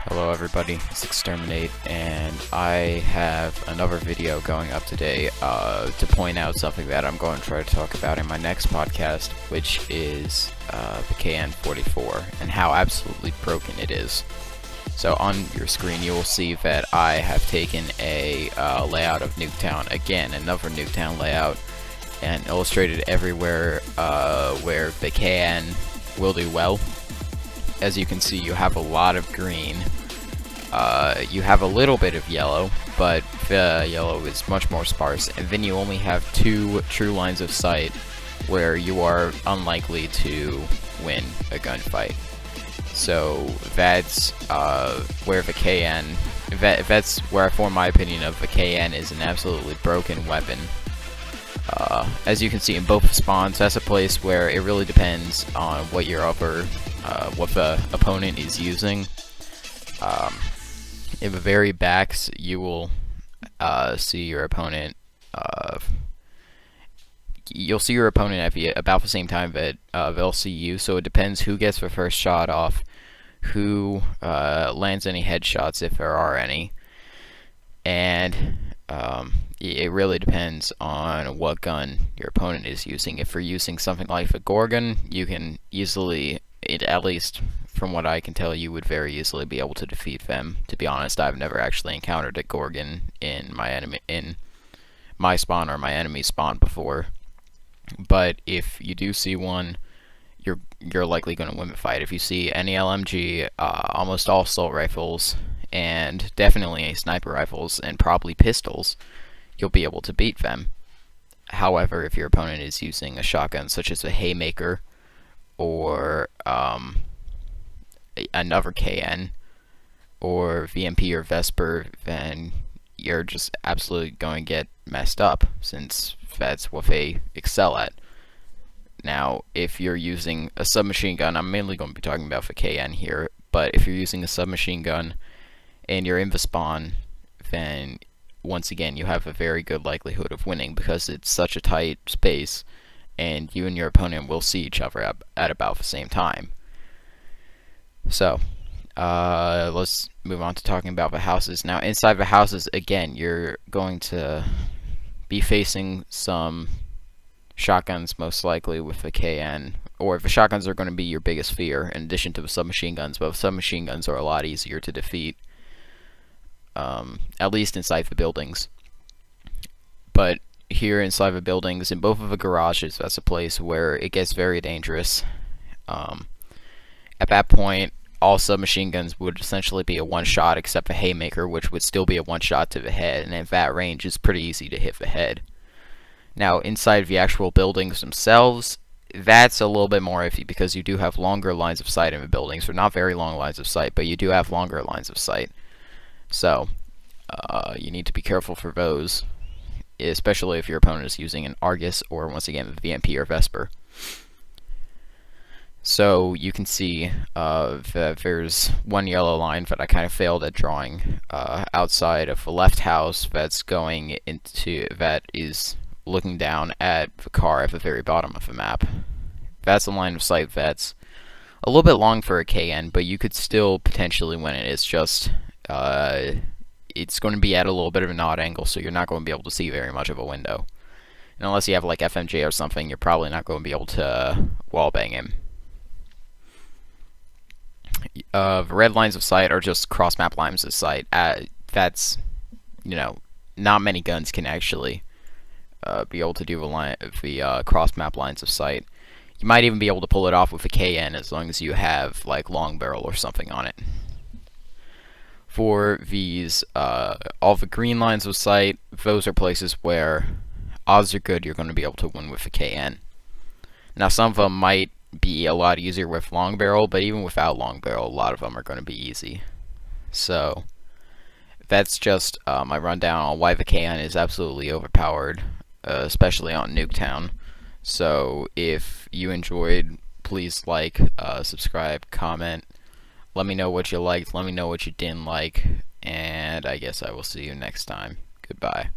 Hello everybody, it's Exterminate, and I have another video going up today to point out something that I'm going to try to talk about in my next podcast, which is the KN-44 and how absolutely broken it is. So on your screen you will see that I have taken a layout of NUK3TOWN, again another NUK3TOWN layout, and illustrated everywhere where the KN will do well. As you can see, you have a lot of green. You have a little bit of yellow, but the yellow is much more sparse. And then you only have two true lines of sight where you are unlikely to win a gunfight. So that's where the KN. That's where I form my opinion of the KN is an absolutely broken weapon. As you can see in both spawns, that's a place where it really depends on what your what the opponent is using. In the very backs, you will see your opponent. You'll see your opponent at about the same time that they'll see you. So it depends who gets the first shot off, who lands any headshots if there are any, and it really depends on what gun your opponent is using. If they're using something like the Gorgon, you can easily, at least from what I can tell, you would very easily be able to defeat them. To be honest, I've never actually encountered a Gorgon in my spawn or my enemy spawn before. But if you do see one, you're likely going to win the fight. If you see any LMG, almost all assault rifles, and definitely sniper rifles, and probably pistols, you'll be able to beat them. However, if your opponent is using a shotgun such as a Haymaker or another KN or VMP or Vesper, then you're just absolutely going to get messed up, since that's what they excel at. Now, if you're using a submachine gun, I'm mainly going to be talking about the KN here, but if you're using a submachine gun and you're in the spawn, then once again you have a very good likelihood of winning, because it's such a tight space and you and your opponent will see each other at about the same time. So let's move on to talking about the houses. Now, inside the houses, again, you're going to be facing some shotguns, most likely, with the KN, or the shotguns are going to be your biggest fear in addition to the submachine guns, but the submachine guns are a lot easier to defeat, at least inside the buildings. But here inside the buildings, in both of the garages, that's a place where it gets very dangerous. At that point, all submachine guns would essentially be a one-shot, except the Haymaker, which would still be a one-shot to the head, and at that range, it's pretty easy to hit the head. Now, inside the actual buildings themselves, that's a little bit more iffy, because you do have longer lines of sight in the buildings. They're not very long lines of sight, but you do have longer lines of sight. So, you need to be careful for those, especially if your opponent is using an Argus or, once again, the VMP or Vesper. So you can see that there's one yellow line that I kind of failed at drawing outside of the left house that is looking down at the car at the very bottom of the map. That's a line of sight that's a little bit long for a KN, but you could still potentially win it. It's just it's going to be at a little bit of an odd angle, so you're not going to be able to see very much of a window. And unless you have like FMJ or something, you're probably not going to be able to wallbang him. The red lines of sight are just cross-map lines of sight. That's, not many guns can actually be able to do the cross-map lines of sight. You might even be able to pull it off with a KN as long as you have like long barrel or something on it. For these, all the green lines of sight, those are places where odds are good you're going to be able to win with a KN. Now, some of them might be a lot easier with long barrel, but even without long barrel, a lot of them are going to be easy. So that's just my rundown on why the KN is absolutely overpowered, especially on NUK3TOWN. So if you enjoyed, please like, subscribe, comment, let me know what you liked, let me know what you didn't like, and I guess I will see you next time. Goodbye.